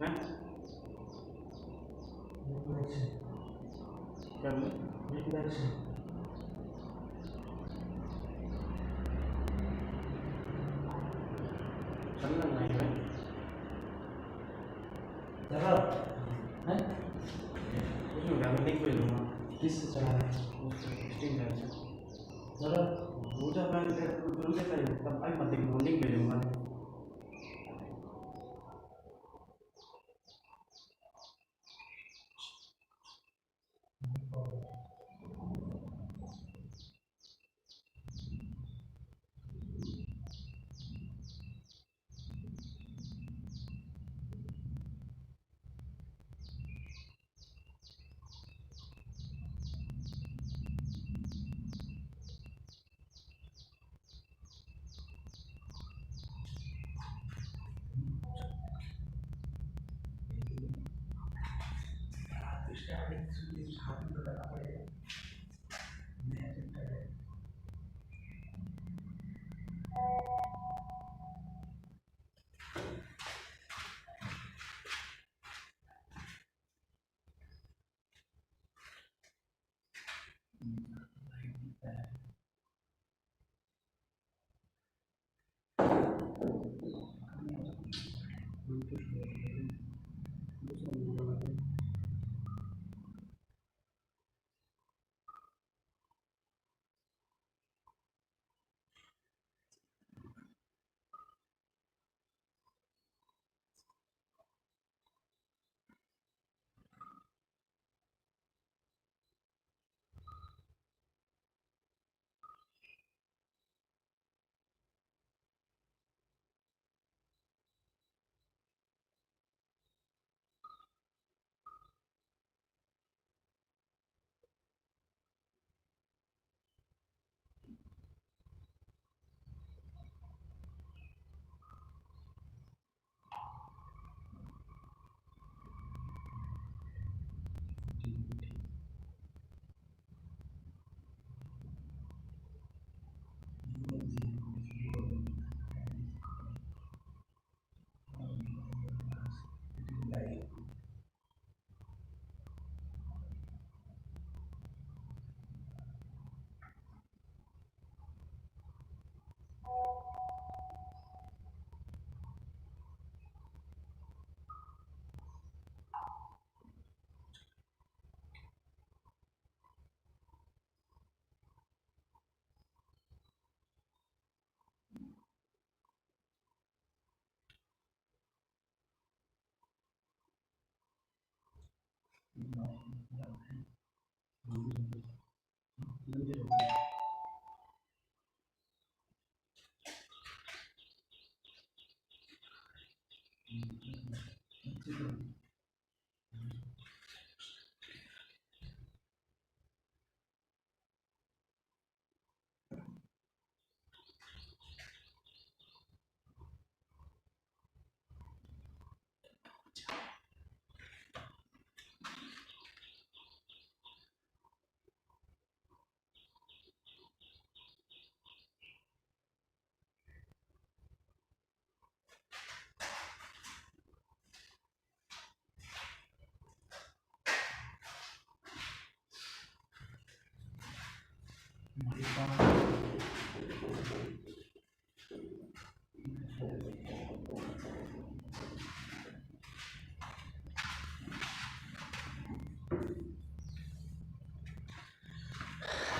हैं? क्या बोले? चलना नहीं है कुछ नहीं होगा, मैं लिंक भेज दूंगा। किससे चला रहा है? स्टीम लैब से जरा वो जब मैं तुरंत से तब आई मत देखो, लिंक भेजूंगा।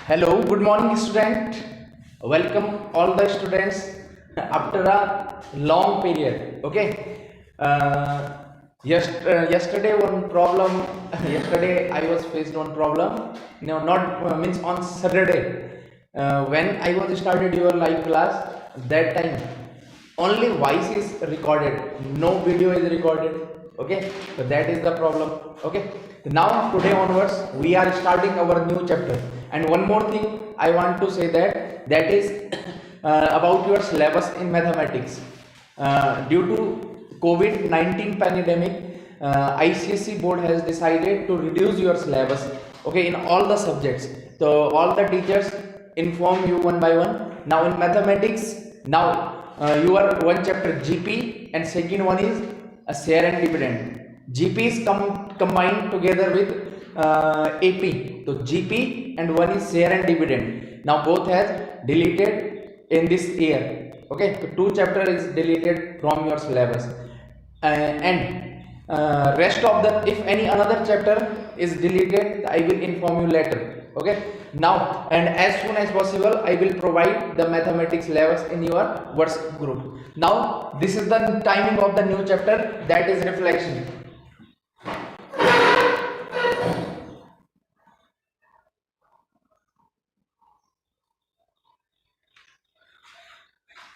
Hello, good morning, student. Welcome all the students after a long period. Okay. Yesterday one problem. Yesterday I was faced one problem. No, not means on Saturday when I was started your live class. That time only voice is recorded, no video is recorded. Okay, so that is the problem. Okay, now today onwards we are starting our new chapter. And one more thing I want to say, that is about your syllabus in mathematics. Due to COVID-19 pandemic, ICSE board has decided to reduce your syllabus, okay, in all the subjects. So all the teachers inform you one by one. Now in mathematics, now your one chapter GP and second one is a share and dividend. GP is combined together with AP. So GP and one is share and dividend. Now both has deleted in this year. Okay, so 2 chapter is deleted from your syllabus, and rest of the, if any another chapter is deleted, I will inform you later. Okay, now and as soon as possible I will provide the mathematics syllabus in your WhatsApp group. Now this is the timing of the new chapter, that is reflection.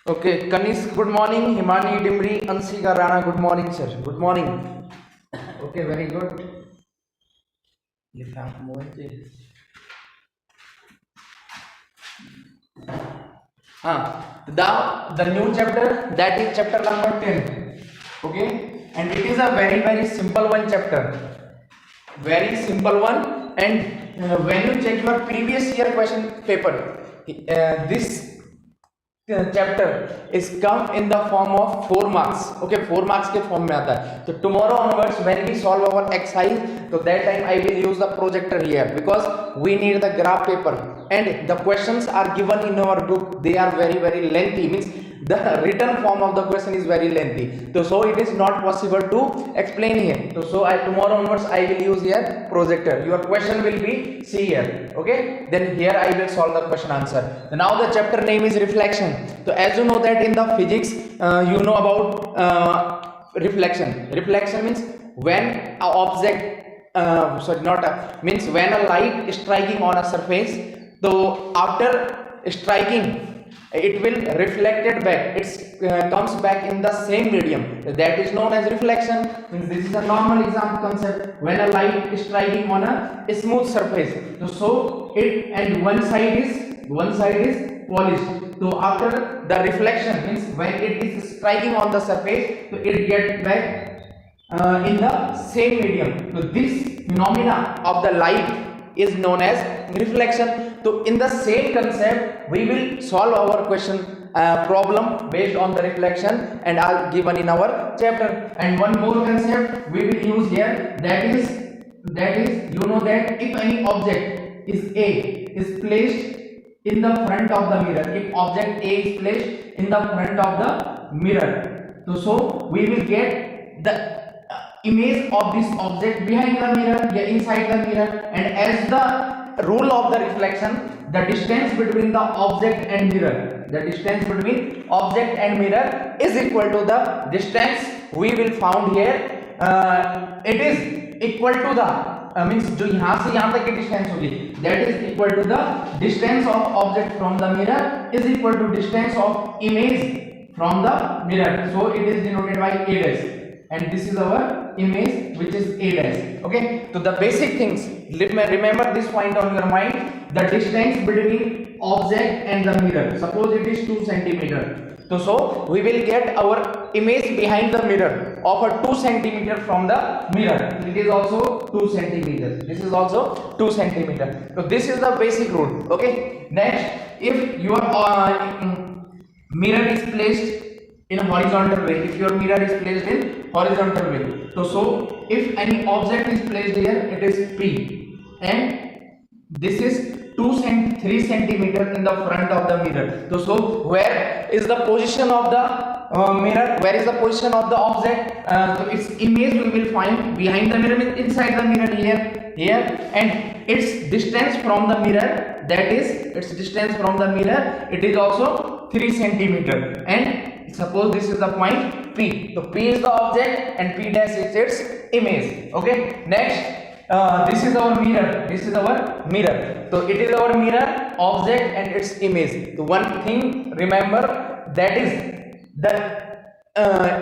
Okay, Kanish, good morning. Himani Dimri, Ansika Rana, good morning, sir. Good morning. Okay, very good. The new chapter, that is chapter number 10. Okay, and it is a very simple one chapter. Very simple one, and when you check your previous year question paper, this chapter is come in the form of 4 marks. Okay, 4 marks के form में आता है. So tomorrow onwards when we solve our exercise, so that time I will use the projector here, because we need the graph paper and the questions are given in our book. They are very lengthy, means the written form of the question is very lengthy. So it is not possible to explain here. So tomorrow onwards I will use here projector. Your question will be see here. Okay, then here I will solve the question answer. Now the chapter name is reflection. So as you know that in the physics, you know about reflection. Reflection means when a object, means when a light is striking on a surface, so after striking, it will reflected back. It comes back in the same medium. That is known as reflection. Means this is a normal example concept. When a light is striking on a smooth surface, so it, and one side is polished. So after the reflection, means when it is striking on the surface, so it gets back in the same medium. So this phenomena of the light is known as reflection. So in the same concept, we will solve our question problem based on the reflection and are given in our chapter. And one more concept we will use here, that is you know that if any object is A is placed in the front of the mirror, if object A is placed in the front of the mirror, so we will get the image of this object behind the mirror, inside the mirror, and as the rule of the reflection, the distance between the object and mirror, is equal to the distance we will found here. It is equal to the means जो यहाँ से यहाँ तक की distance होगी, that is equal to the distance of object from the mirror is equal to distance of image from the mirror. So it is denoted by A dash, and this is our image which is A dash. Okay, so the basic things, remember this point on your mind, the distance between object and the mirror, suppose it is 2 centimeter. So we will get our image behind the mirror of a 2 centimeter from the mirror. It is also 2 centimeters. This is also 2 centimeter. So this is the basic rule. Okay. Next, if your mirror is placed in a horizontal way, so if any object is placed here, it is P, and this is 3 centimeter in the front of the mirror. So where is the position of the mirror? Where is the position of the object? So its image we will find behind the mirror, inside the mirror here, and its distance from the mirror, that is its distance from the mirror, it is also 3 centimeter. And suppose this is the point P. So P is the object and P dash is its image. Okay. Next. This is our mirror. So it is our mirror, object, and its image. So one thing remember, that is that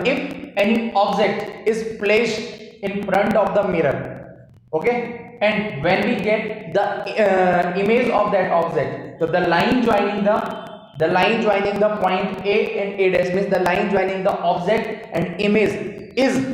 if any object is placed in front of the mirror, okay, and when we get the image of that object, so the line joining the point A and A dash, means the line joining the object and image is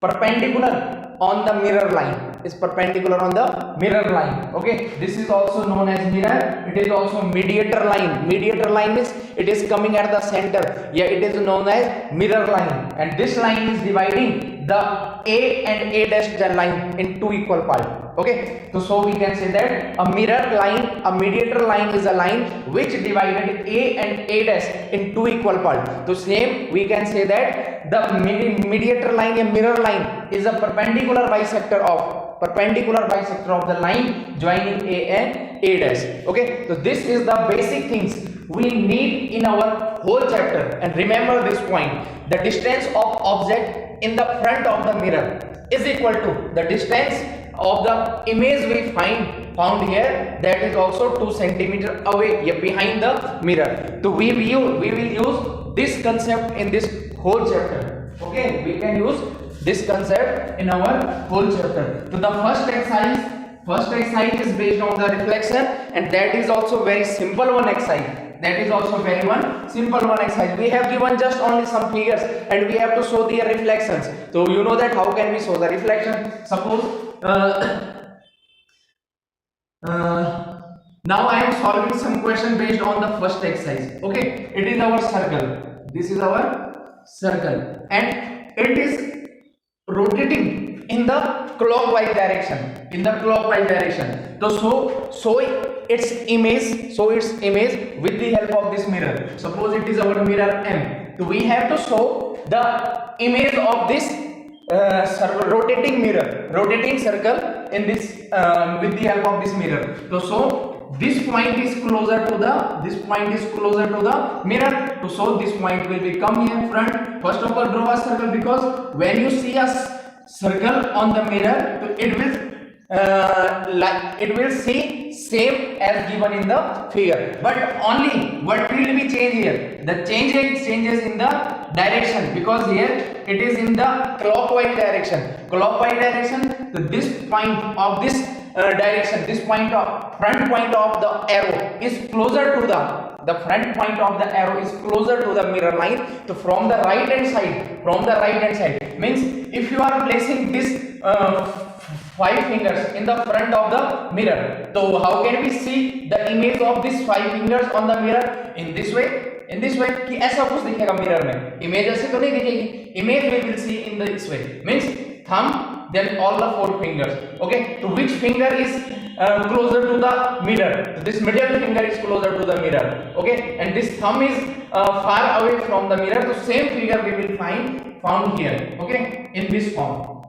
perpendicular on the mirror line. is perpendicular on the mirror line. Okay, this is also known as mirror. It is also mediator line. Mediator line means it is coming at the center. Yeah, it is known as mirror line, and this line is dividing the A and A dash line in two equal parts. Okay, so we can say that a mirror line, a mediator line is a line which divided A and A dash in two equal parts. So same we can say that the mediator line, a mirror line, is a perpendicular bisector of the line joining A and A dash. Okay, so this is the basic things we need in our whole chapter. And remember this point: the distance of object in the front of the mirror is equal to the distance of the image we found here, that is also 2 centimeter away, yeah, behind the mirror. So we will use this concept in this whole chapter. Okay, we can use this concept in our whole chapter. So the first exercise is based on the reflection, and that is also very simple one exercise. We have given just only some figures and we have to show their reflections. So you know that how can we show the reflection? Suppose now I am solving some question based on the first exercise. Okay, it is our circle. This is our circle, and it is rotating in the clockwise direction. So its image with the help of this mirror. Suppose it is our mirror M. So we have to show the image of this rotating circle in this with the help of this mirror. So this point is closer to the mirror. So this point will become here front. First of all, draw a circle, because when you see a circle on the mirror, it will see same as given in the figure, but only what will be changed here? The changes in the direction, because here it is in the clockwise direction. So this point of this direction, this point of front point of the arrow is closer to the front point of the arrow is closer to the mirror line. So from the right hand side means if you are placing this 5 fingers in the front of the mirror, so how can we see the image of these 5 fingers on the mirror? In this way कि ऐसा कुछ दिखेगा mirror में, image ऐसे तो नहीं दिखेगी. Image we will see in this way, means thumb, then all the 4 fingers. Okay, so which finger is closer to the mirror? So this middle finger is closer to the mirror. Okay, and this thumb is far away from the mirror. So same figure we will found here. Okay, in this form.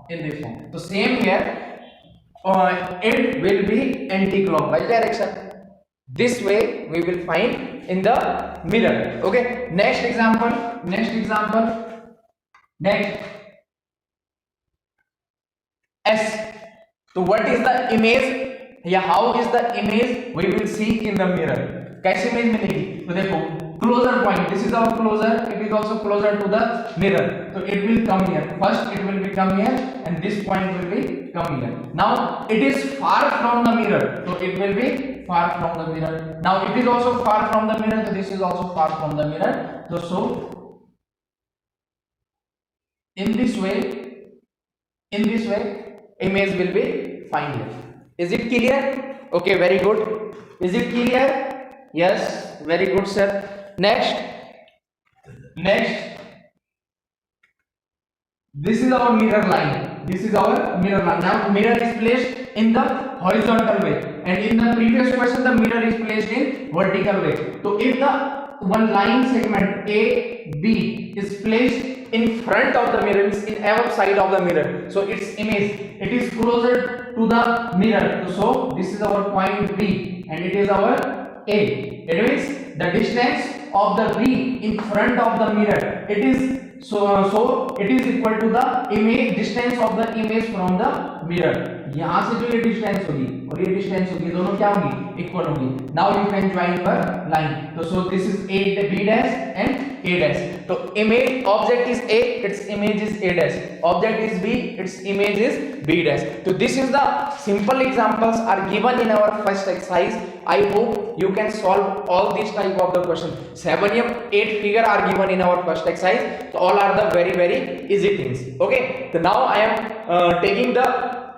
So same here, it will be anti-clockwise direction. This way we will find in the mirror. Okay, next example. S. So what is the image? How is the image we will see in the mirror? कैसे image मिलेगी? तो देखो, closer point. This is our closer. It is also closer to the mirror. So it will come here. First it will become here, and this point will be come here. Now it is far from the mirror. So it will be far from the mirror. Now it is also far from the mirror. So this is also far from the mirror. So in this way, image will be found here. Is it clear? Okay, very good. Is it clear? Yes, very good, sir. Next, this is our mirror line. Now mirror is placed in the horizontal way, and in the previous question the mirror is placed in vertical way. So if the one line segment AB is placed in front of the mirror, is in above side of the mirror, so its image, it is closer to the mirror. So this is our point B, and it is our A. It means the distance of the B in front of the mirror, it is so it is equal to the image distance of the image from the mirror. यहाँ से जो ये distance होगी और ये distance होगी, दोनों क्या होंगी? इक्वल होंगी. Now you can join your line. So this is A, B dash and A dash. तो image object is A, its image is A dash. Object is B, its image is B dash. So this is the simple examples are given in our first exercise. I hope you can solve all these type of the question. 7 and 8 figure are given in our first exercise. So all are the very easy things. Okay. So now I am taking the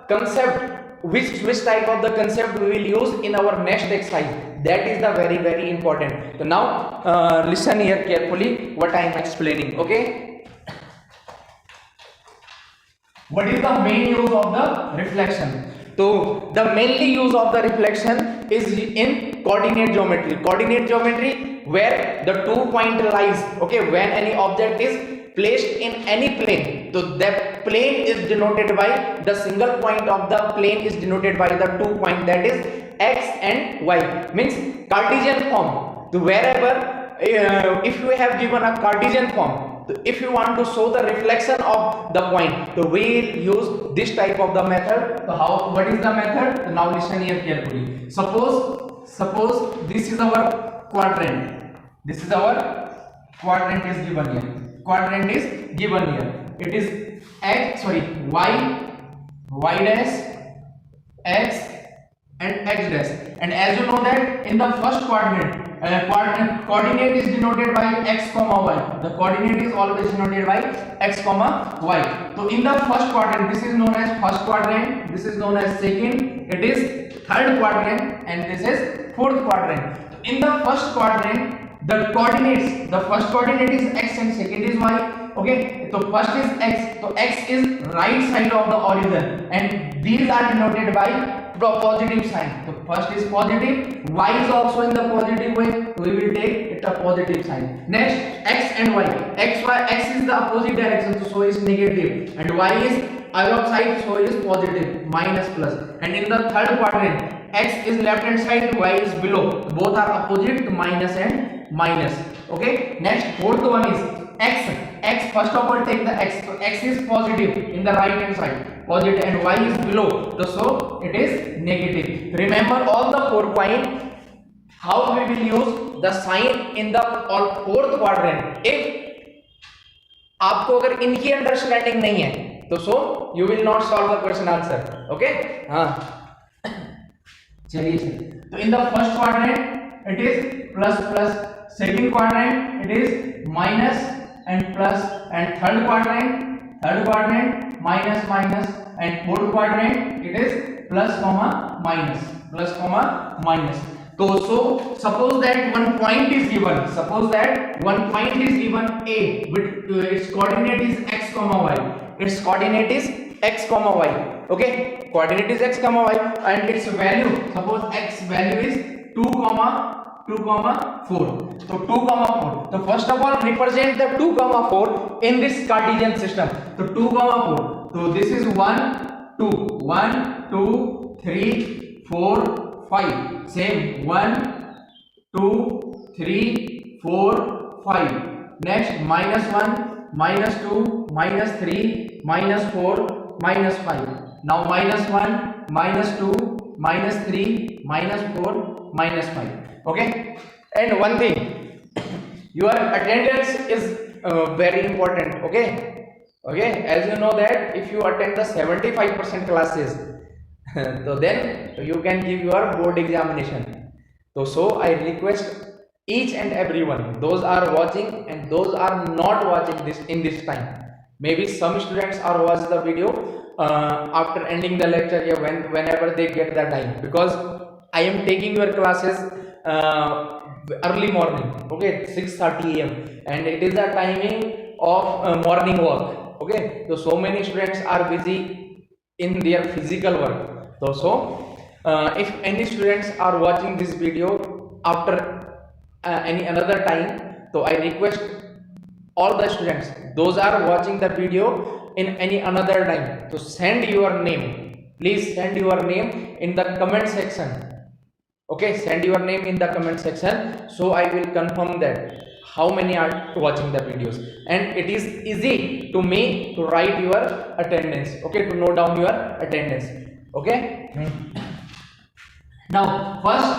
concept, which type of the concept we will use in our next exercise. That is the very important. So now listen here carefully what I am explaining. Okay, what is the main use of the reflection? So the mainly use of the reflection is in coordinate geometry. Coordinate geometry where the 2 point lies. Okay, when any object is placed in any plane, so that plane is denoted by the single point of the plane is denoted by the 2 point, that is x and y, means Cartesian form. So wherever if you have given a Cartesian form, so if you want to show the reflection of the point, so we will use this type of the method. So what is the method? So now listen here carefully. Suppose this is our quadrant. This is our quadrant is given here. Quadrant is given here. It is y dash, x and x dash. And as you know that in the first quadrant, coordinate is denoted by x comma y. The coordinate is always denoted by x comma y. So in the first quadrant, this is known as first quadrant, this is known as second, it is third quadrant, and this is fourth quadrant. So in the first quadrant, the coordinates, the first coordinate is x and second is y. Okay, so first is x, so x is right side of the origin, and these are denoted by positive sign. So first is positive, y is also in the positive way, so we will take it a positive sign. Next, x and y, x is the opposite direction, so is negative, and y is other side, so is positive, minus plus. And in the third quadrant, x is left hand side, y is below, both are opposite, minus and minus. Okay, next fourth one is x, first of all take the x, so x is positive in the right hand side, positive, and y is below, so it is negative. Remember all the 4 points, how we will use the sign in the fourth quadrant. If आपको अगर इनकी understanding नहीं है तो so you will not solve the question answer. Okay, हाँ चलिए. तो in the first quadrant it is plus plus, second quadrant it is minus and plus, and third quadrant minus minus, and fourth quadrant it is plus comma minus. So suppose that one point is given, A with its coordinate is x comma y. Okay, coordinate is x comma y, and its value, suppose x value is 2 comma 4. So 2 comma 4. So first of all represent the 2 comma 4 in this Cartesian system. So 2 comma 4. So this is 1 2 3 4 5. Same 1 2 3 4 5. Next minus 1 minus 2 minus 3 minus 4 minus 5. Now minus 1 minus 2 minus 3 minus 4 minus 5. Okay, and one thing, your attendance is very important. Okay, as you know that if you attend the 75% classes so then you can give your board examination. So I request each and everyone, those are watching and those are not watching this in this time, maybe some students are watching the video after ending the lecture, whenever they get the time, because I am taking your classes early morning, okay, 6:30 am, and it is the timing of morning walk. Okay, so many students are busy in their physical work. So if any students are watching this video after any another time, so I request all the students, those are watching the video in any another time, to send your name. Please send your name in the comment section. Okay, send your name in the comment section, so I will confirm that how many are watching the videos, and it is easy to me to write your attendance. Okay, to note down your attendance. Okay, now first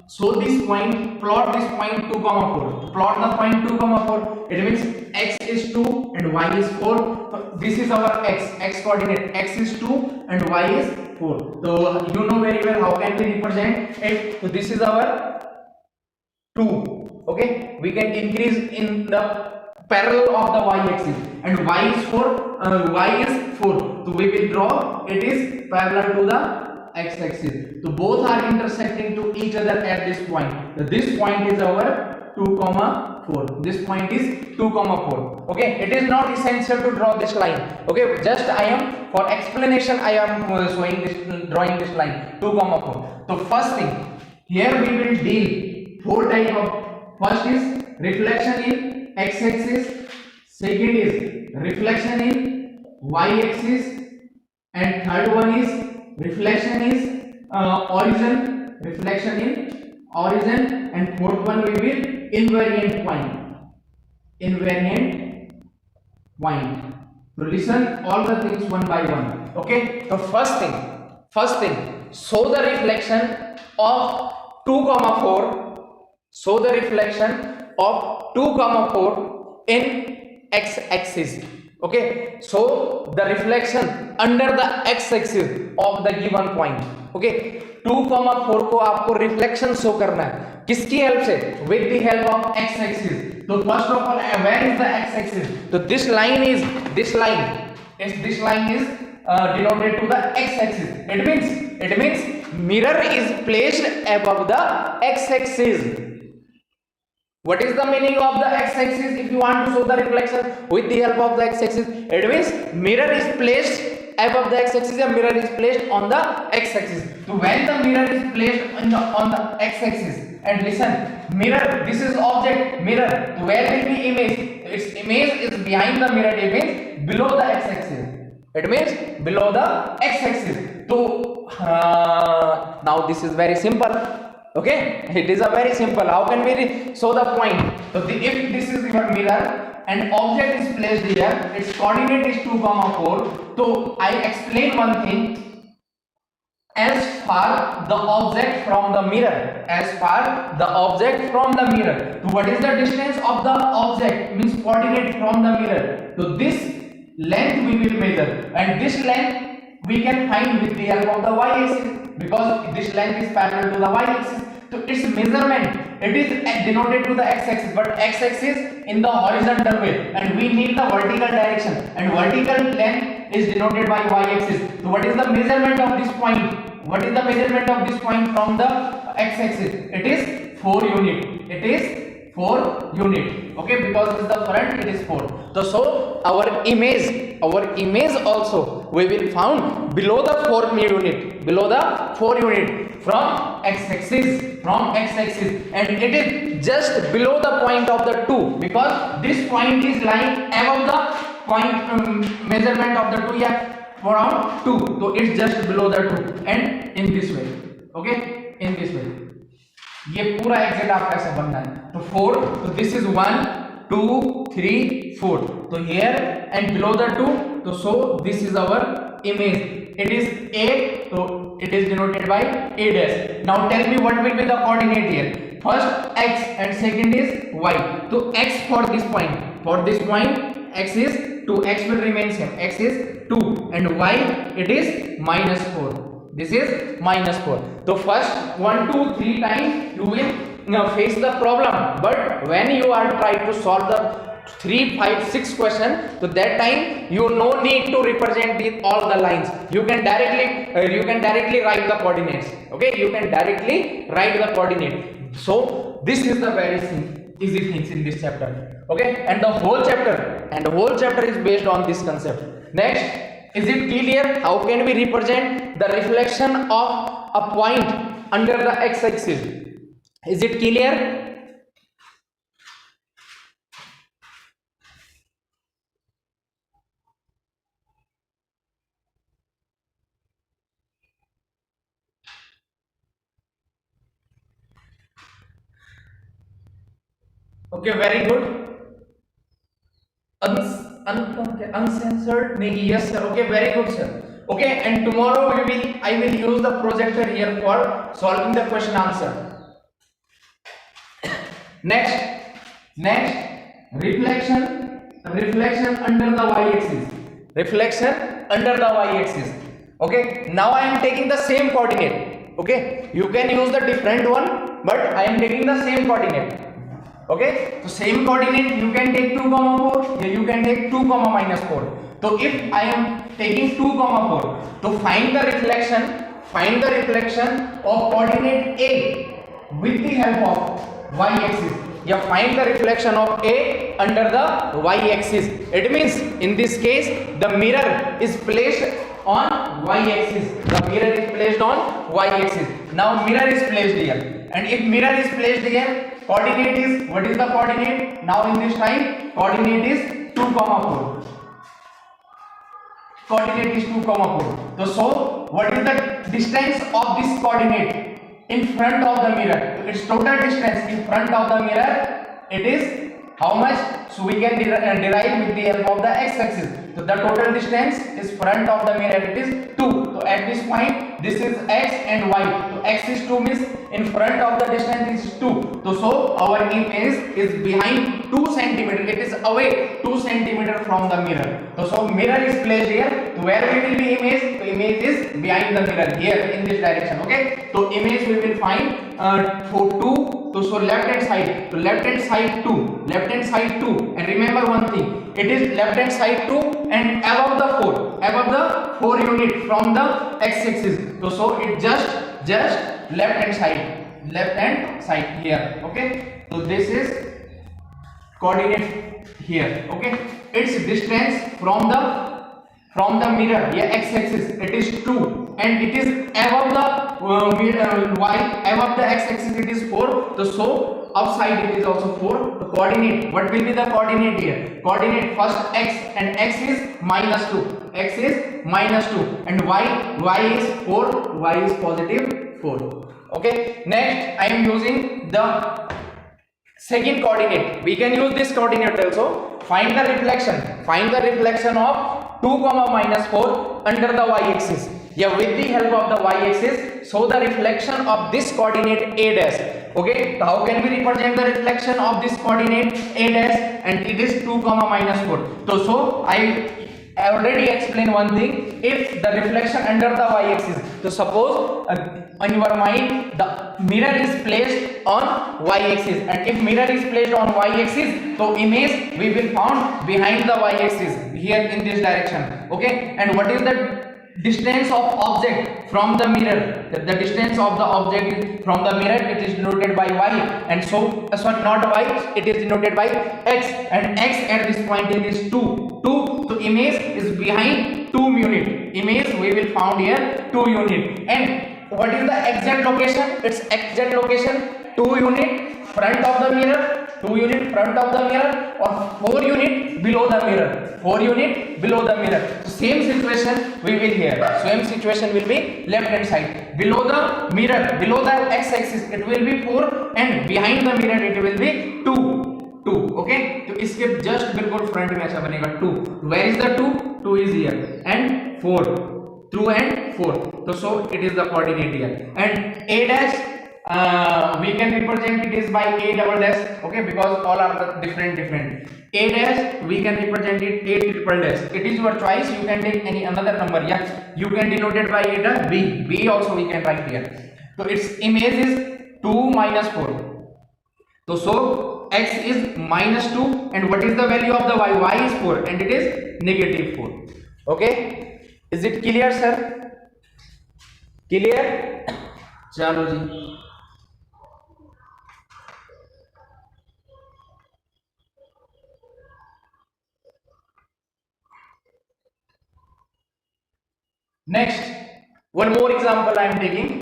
so this point, plot this point 2 comma 4. Plot the point 2 comma 4, it means x is 2 and y is 4. So this is our x coordinate, x is 2 and y is 4. So you know very well how can we represent it. So this is our 2. Okay, we can increase in the parallel of the y-axis, and y is 4. So we will draw it is parallel to the x-axis. So both are intersecting to each other at this point. So this point is our 2, 4. This point is 2, 4. Okay, it is not essential to draw this line. Okay, just I am for explanation I am showing this, drawing this line 2, 4. So first thing, here we will deal 4 type of. First is reflection in x-axis. Second is reflection in y-axis, and third one is reflection is origin. Reflection in origin, and fourth one we will invariant point. Invariant point. So listen all the things one by one. Okay. So first thing, show the reflection of 2, 4. Show the reflection of 2, 4 in x-axis. Okay. So the reflection under the x-axis of the given point. Okay. 2, 4 को आपको reflection show करना है किसकी help से? With the help of x-axis. So first of all, where is the x-axis? So this line is denoted to the x-axis. It means mirror is placed above the x-axis. What is the meaning of the x-axis? If you want to show the reflection with the help of the x-axis, it means mirror is placed above the x-axis and mirror is placed on the x-axis. So when the mirror is placed on the x-axis, and listen, mirror, this is object mirror. So where will be image? Its image is behind the mirror. It means below the x-axis. It means below the x-axis. So now this is very simple. Okay, it is a very simple. How can we show the point? So if this is your mirror and object is placed here, its coordinate is 2, 4. So I explain one thing. As far the object from the mirror, so what is the distance of the object? Means coordinate from the mirror. So this length we will measure, and this length we can find with the help of the y-axis, because this length is parallel to the y-axis. So its measurement, it is denoted to the x-axis, but x-axis in the horizontal way, and we need the vertical direction, and vertical length is denoted by y-axis. So what is the measurement of this point? What is the measurement of this point from the x-axis? It is 4 unit. It is 4 unit. Okay, because it's the front, it is 4. So our image also we will found below the 4 unit from x-axis, and it is just below the point of the 2, because this point is lying above the point measurement of the 2, yeah, around 2. So it's just below the 2, and in this way. Okay, in this way. ये पूरा exact आपका ऐसे बनना है. तो 4, तो this is 1, 2, 3, 4. तो here and below the 2, so this is our image. It is A, so it is denoted by A dash. Now tell me what will be the coordinate here. First x and second is y. So x for this point, x is 2, x will remain same, x is 2, and y it is -4. This is -4. So first 1, 2, 3 times you will face the problem, but when you are trying to solve the 3, 5, 6 question, so that time you no need to represent all the lines. You can directly write the coordinates. Okay, you can directly write the coordinate. So this is the very easy things in this chapter. Okay, and the whole chapter is based on this concept. Next, is it clear how can we represent the reflection of a point under the x-axis? Is it clear? Okay, very good. Uncensored? Yes sir. Okay, very good sir. Okay, and tomorrow I will use the projector here for solving the question answer. Next, reflection under the y-axis. Okay, now I am taking the same coordinate. Okay, you can use the different one, but I am taking the same coordinate. Okay, so same coordinate you can take 2 comma 4, yeah, you can take 2 comma minus 4. So if I am taking 2 comma 4, to find the reflection of coordinate A with the help of y axis. Yeah, find the reflection of A under the y axis. It means in this case the mirror is placed on y axis. The mirror is placed on y axis. Now mirror is placed here, and if mirror is placed here, coordinate is, what is the coordinate? Now in this time coordinate is 2 comma 4. Coordinate is 2 comma 4. So what is the distance of this coordinate in front of the mirror? Its total distance in front of the mirror, it is how much? So we can derive with the help of the x-axis. So the total distance is front of the mirror, it is 2. So at this point this is x and y. So x is 2 means in front of the distance is 2. So our image is behind 2 centimeter. It is away 2 centimeter from the mirror. So mirror is placed here. So where we will be image? So image is behind the mirror here in this direction. Okay. So image we will find for 2. So left hand side. So left hand side 2. Left hand side 2. And remember one thing. It is left hand side 2 and above the 4. Above the 4 unit from the x-axis. So it just left hand side. Left hand side here. Okay. So this is coordinate here. Okay. Its distance from the mirror, yeah, x-axis, it is 2, and it is above the y, above the x-axis it is 4. So outside it is also 4. The coordinate, what will be the coordinate here? Coordinate first x, and x is minus 2. X is minus 2, and y is 4. Y is positive 4. Okay. Next I am using the second coordinate. We can use this coordinate also. Find the reflection of 2 comma minus 4 under the y-axis. Yeah, with the help of the y-axis, so the reflection of this coordinate a dash. Okay, so how can we represent the reflection of this coordinate a dash? And it is 2 comma minus 4. So I already explained one thing. If the reflection under the y-axis, so suppose on your mind the mirror is placed on y-axis, and if mirror is placed on y-axis, so image we will found behind the y-axis here in this direction. Okay, and what is the distance of object from the mirror? The distance of the object from the mirror, it is denoted by y, and so sorry, not y, it is denoted by x, and x at this point is 2. So image is behind 2 unit. Image we will found here 2 unit. And what is the exact location? Its exact location 2 unit front of the mirror, 2 unit front of the mirror, or 4 unit below the mirror. 4 unit below the mirror. So same situation we will here. Same situation will be left hand side. Below the mirror, below the x-axis, it will be 4, and behind the mirror it will be 2. Okay, तो इसके just बिल्कुल front में ऐसा बनेगा 2. Where is the 2? 2 is here, and 4. 2 and 4. So it is the coordinate here. And a dash, we can represent it is by a double dash. Okay, because all are the different. A dash we can represent it a triple dash. It is your choice. You can take any another number. Yeah, you can denote it by a dash b. B also we can write here. So its image is 2 minus 4. So x is minus 2, and what is the value of the y? Y is 4, and it is negative 4. Okay, is it clear, sir? Clear? चलो जी. Next, one more example I am taking.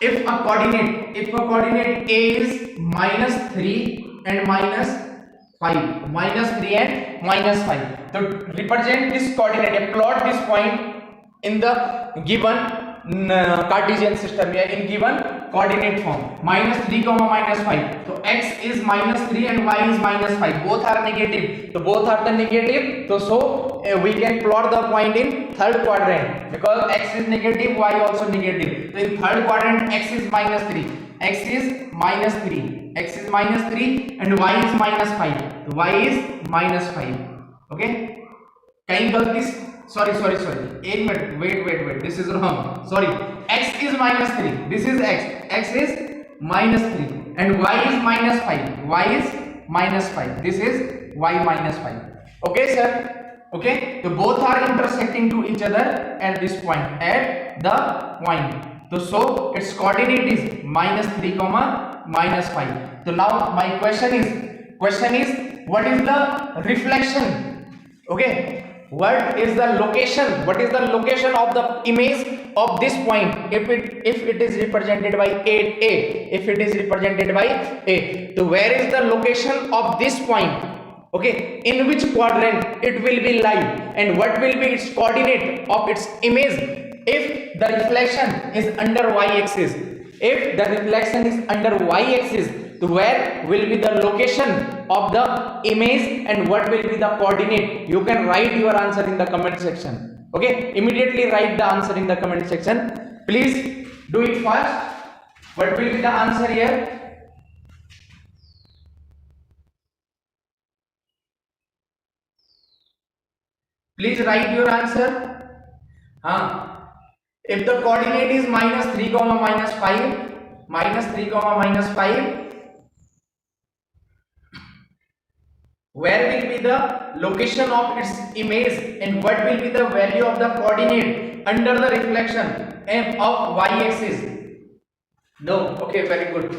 If a coordinate a is minus 3 and minus 5, minus 3 and minus 5, so represent this coordinate, plot this point in the given Cartesian system, here in given coordinate form, minus 3 comma minus 5. So x is minus 3 and y is minus 5, both are negative. So both are the negative, so we can plot the point in third quadrant, because x is negative, y also negative. So in third quadrant x is minus 3, x is minus 3, x is minus 3, and y is minus 5. So y is minus 5. Okay, कहीं गलती, sorry, 1 minute, wait, this is wrong, sorry. X is minus 3, this is x is minus 3, and y is minus 5. Y is minus 5. This is y minus 5. Okay, sir. Okay, so both are intersecting to each other at this point, at the point. So its coordinate is minus 3 comma minus 5. So now my question is what is the reflection? Okay, what is the location of the image of this point if it is represented by a, if it is represented by a? So where is the location of this point? Okay, in which quadrant it will be lie, and what will be its coordinate of its image if the reflection is under y-axis? If the reflection is under y-axis, so where will be the location of the image and what will be the coordinate? You can write your answer in the comment section. Okay, immediately write the answer in the comment section. Please do it fast. What will be the answer here? Please write your answer. If the coordinate is minus 3 comma minus 5, minus 3 comma minus 5, where will be the location of its image and what will be the value of the coordinate under the reflection of y-axis? No. Okay, very good.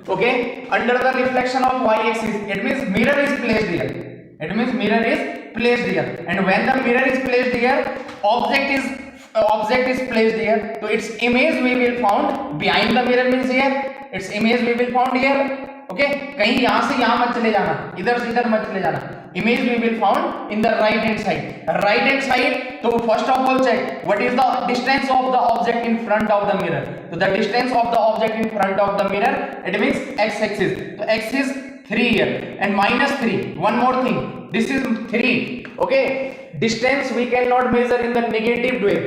Okay, under the reflection of y-axis, it means mirror is placed here. It means mirror is placed here, and when the mirror is placed here, object is placed here, so its image we will found behind the mirror, means here its image we will found here. Okay, कहीं यहाँ से यहाँ मत चले जाना, इधर से इधर मत चले जाना. Image we will found in the right hand side. Right hand side, so first of all check what is the distance of the object in front of the mirror. So the distance of the object in front of the mirror, it means x-axis. So x is 3 here, and minus 3. One more thing, this is 3. Okay, distance we cannot measure in the negative way.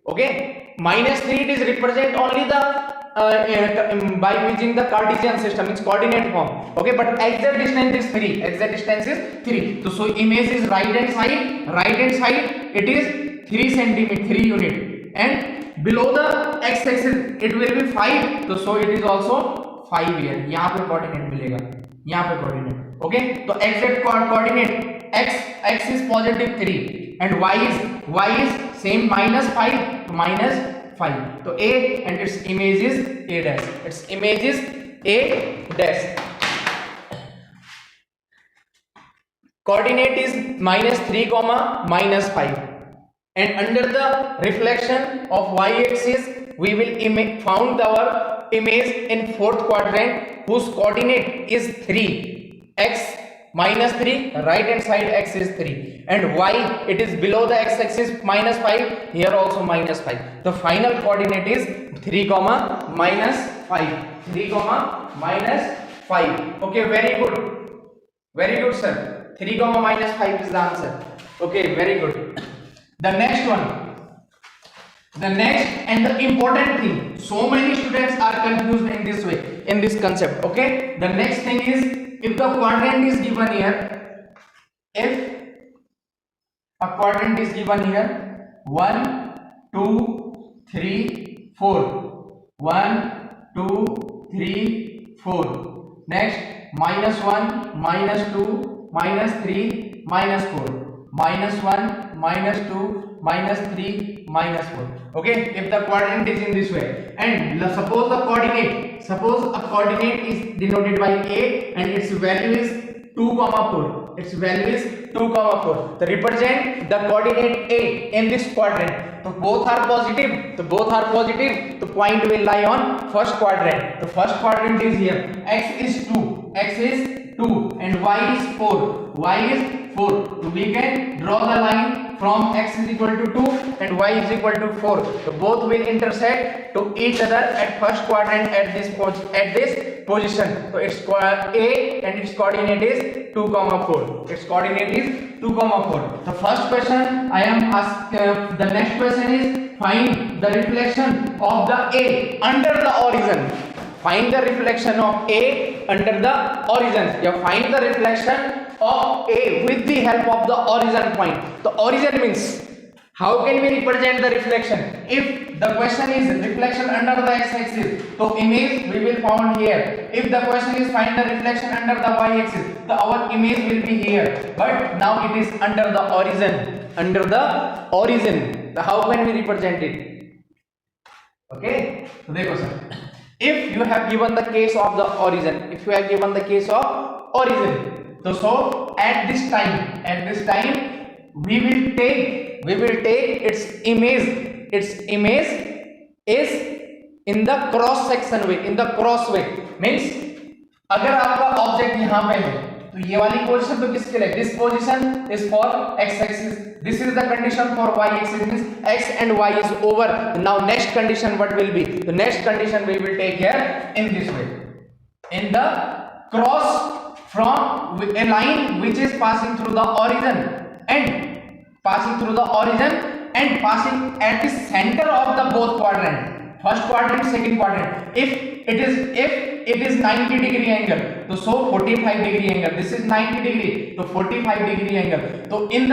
Okay, minus 3 it is represent only the by using the Cartesian system, means coordinate form. Okay, but exact distance is 3. Exact distance is 3. So image is right hand side. Right hand side it is 3 centimeter, 3 unit, and below the x-axis it will be 5. So it is also 5 here. यहाँ पे coordinate मिलेगा, यहाँ पे coordinate. Okay, तो exact coordinate x is positive 3 and y is same minus 5, minus 5. So a and its image is a dash. Its image is a dash. Coordinate is minus 3 comma minus 5, and under the reflection of y-axis we will found our image in fourth quadrant whose coordinate is 3. X minus 3, right hand side x is 3, and y it is below the x-axis minus 5, here also minus 5. The final coordinate is 3 comma minus 5. 3 comma minus 5. Okay, very good sir. 3 comma minus 5 is the answer. Okay, very good. The next one, the next and the important thing, so many students are confused in this way, in this concept. Okay, the next thing is, if the quadrant is given here, if a quadrant is given here 1 2 3 4, 1 2 3 4, next minus 1 minus 2 minus 3 minus 4, minus 1 minus 2 minus 3 minus 4. Okay, if the quadrant is in this way, and suppose a coordinate is denoted by a and its value is 2 comma 4, its value is 2 comma 4, so represent the coordinate a in this quadrant. So both are positive, the point will lie on first quadrant. The first quadrant is here, x is 2 and y is 4, so we can draw the line from x is equal to 2 and y is equal to 4. So both will intersect to each other at first quadrant at this position. So its a and its coordinate is 2 comma 4. Its coordinate is 2 comma 4. The first question I am asked, the next question is find the reflection of the a under the origin. Find the reflection of a under the origin. You find the reflection of a with the help of the origin point. The origin means How can we represent the reflection? If the question is reflection under the x-axis, so image we will found here. If the question is find the reflection under the y-axis, so our image will be here. But now it is under the origin. Under the origin. So how can we represent it? Okay. So देखो sir. If you have given the case of the origin, if you have given the case of origin, so at this time we will take its image is in the cross section way, in the cross way. Means अगर आपका object यहाँ पे है तो ये वाली position तो किसके लिए? This position is for x axis, this is the condition for y axis, means x and y is over. Now next condition what will be? The next condition we will take here in this way, in the cross from a line which is passing through the origin and passing at the center of the both quadrant, first quadrant, second quadrant. If it is 90 degree angle, so 45 degree angle, this is 90 degree, so 45 degree angle. So in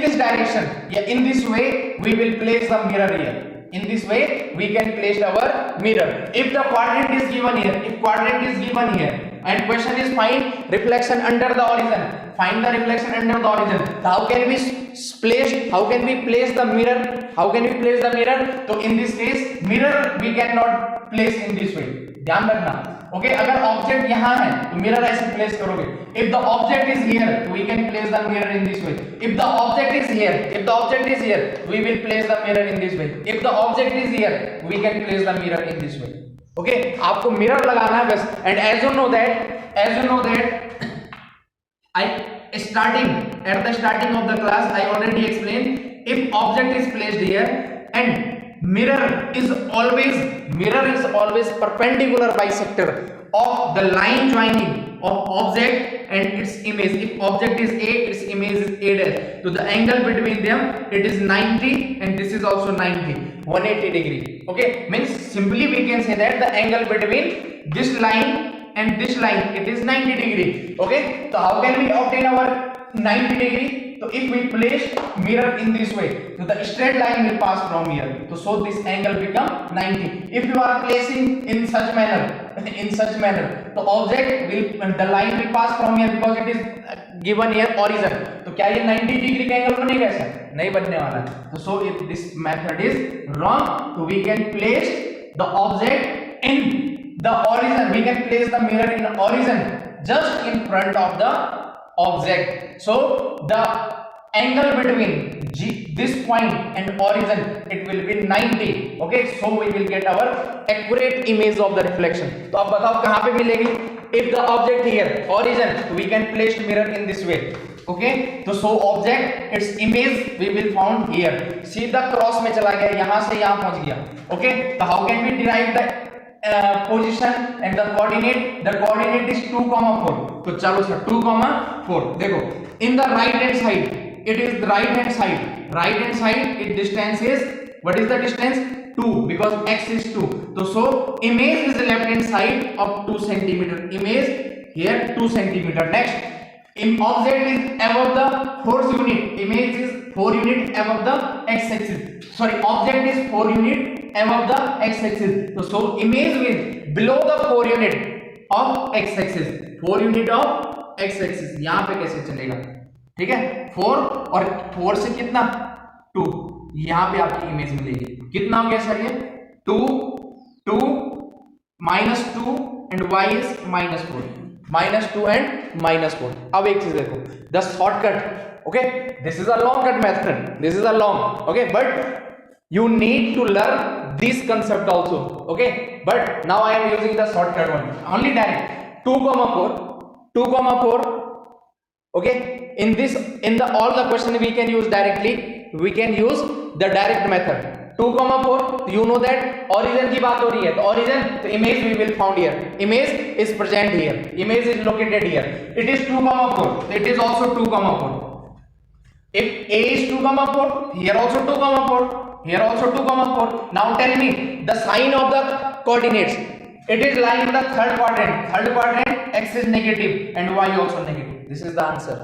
this direction, in this way we will place the mirror here. In this way we can place our mirror. If the quadrant is given here, and question is find reflection under the origin, find the reflection under the origin. So how can we place the mirror? So in this case mirror we cannot place in this way, ध्यान रखना. Okay, अगर object यहाँ है तो mirror ऐसे place करोगे. If the object is here we can place the mirror in this way. If the object is here we will place the mirror in this way. If the object is here we can place the mirror in this way. Okay, आपको mirror लगाना है बस. And as you know that at the starting of the class I already explained, if object is placed here and mirror is always perpendicular bisector of the line joining of object and its image. If object is A, its image is A dash, so the angle between them it is 90 and this is also 90, 180 degree. Okay, means simply we can say that the angle between this line and this line it is 90 degree. Okay, so how can we obtain our 90 degree? So if we place mirror in this way, so the straight line will pass from here, so this angle become 90. If you are placing in such manner, the object will, the line will pass from here because it is given here origin. तो क्या ये 90 degree का angle बनेगा? ऐसा नहीं बनने वाला. तो so if this method is wrong, so we can place the object in the origin, we can place the mirror in origin just in front of the object. So the angle between this point and origin it will be 90. Okay, so we will get our accurate image of the reflection. तो अब बताओ कहाँ पे मिलेगी? If the object here origin, we can place mirror in this way. Okay, so object its image we will found here. सीधा cross में चला गया, यहाँ से यहाँ पहुँच गया. Okay, so how can we derive the position and the coordinate is 2, 4. तो चलो सर 2, 4. देखो in the right hand side it is the right hand side its distance is, what is the distance? 2, because x is 2. So image is the left hand side of 2 centimeter, image here 2 centimeter. Next, object is above the force unit, image is 4 unit above the x axis, sorry, object is 4 unit above the x axis. So image is below the 4 unit of x axis, 4 unit of x axis. यहाँ पे कैसे चलेगा? ठीक है, 4 और 4 से कितना 2, यहाँ पे आपकी इमेज मिलेगी. कितना हो गया सर ये? 2 -2 and y is -4, -2 and -4. अब एक चीज देखो, the shortcut. Okay, this is a long cut method, okay, but you need to learn this concept also. Okay, but now I am using the shortcut one, only direct 2, 4. Okay, in the all the question we can use directly, we can use the direct method. 2, 4, you know that origin की बात हो रही है, तो origin, तो image we will found here, image is present here, image is located here, it is 2, 4, it is also 2, 4. If A is 2, 4, here also 2, 4, here also 2, 4. Now tell me the sign of the coordinates. It is lying in the third quadrant, x is negative and y also negative. This is the answer.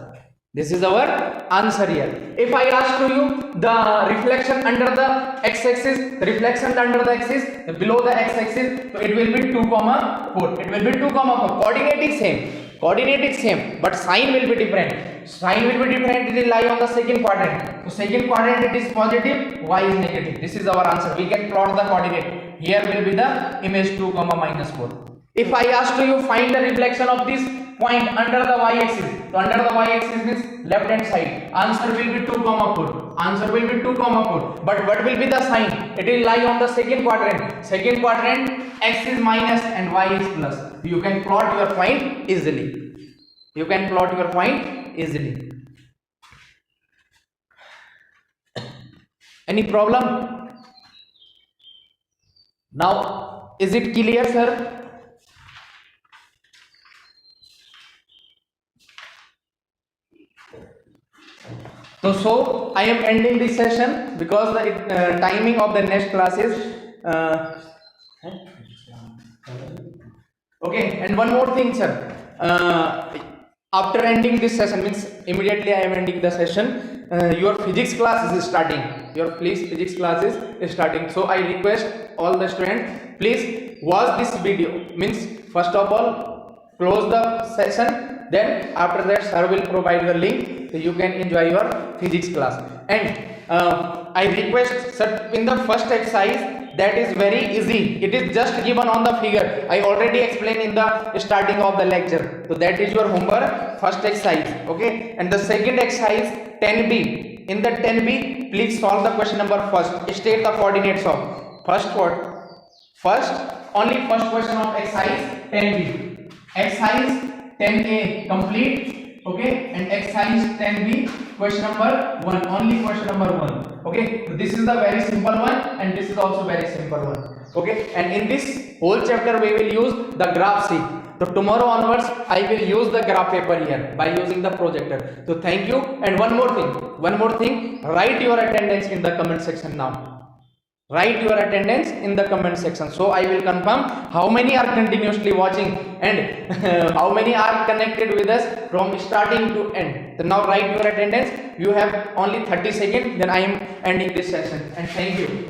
This is our answer here. If I ask to you the reflection under the x-axis, the reflection under the axis, below the x-axis, so it will be 2 comma 4. It will be 2 comma 4. Coordinate is same. Coordinate is same, but sign will be different. Sign will be different. It will lie on the second quadrant. So second quadrant it is positive, y is negative. This is our answer. We can plot the coordinate. Here will be the image 2 comma minus 4. If I ask to you find the reflection of this point under the y-axis, so under the y-axis means left hand side, answer will be 2 comma 4. Answer will be 2 comma 4. But what will be the sign? It will lie on the second quadrant. Second quadrant, x is minus and y is plus. You can plot your point easily. You can plot your point easily. Any problem? Now, is it clear, sir? So I am ending this session because the timing of the next class is okay. And one more thing, sir. After ending this session means immediately I am ending the session. Your physics class is starting. Your physics class is starting. So I request all the students, please watch this video. Means first of all, close the session. Then after that, sir will provide the link so you can enjoy your physics class. And I request, sir, in the first exercise, that is very easy. It is just given on the figure. I already explained in the starting of the lecture. So that is your homework, first exercise. Okay. And the second exercise, 10b. In the 10b, please solve the question number first. State the coordinates of first only first question of exercise 10b. Exercise 10a complete. Okay, and exercise 10b question number 1, only question number 1. Okay, so this is the very simple one and this is also very simple one. Okay, and in this whole chapter we will use the graph sheet. So tomorrow onwards I will use the graph paper here by using the projector. So thank you. And one more thing, write your attendance in the comment section now. Write your attendance in the comment section, so I will confirm how many are continuously watching and how many are connected with us from starting to end. So now write your attendance. You have only 30 seconds, then I am ending this session, and thank you.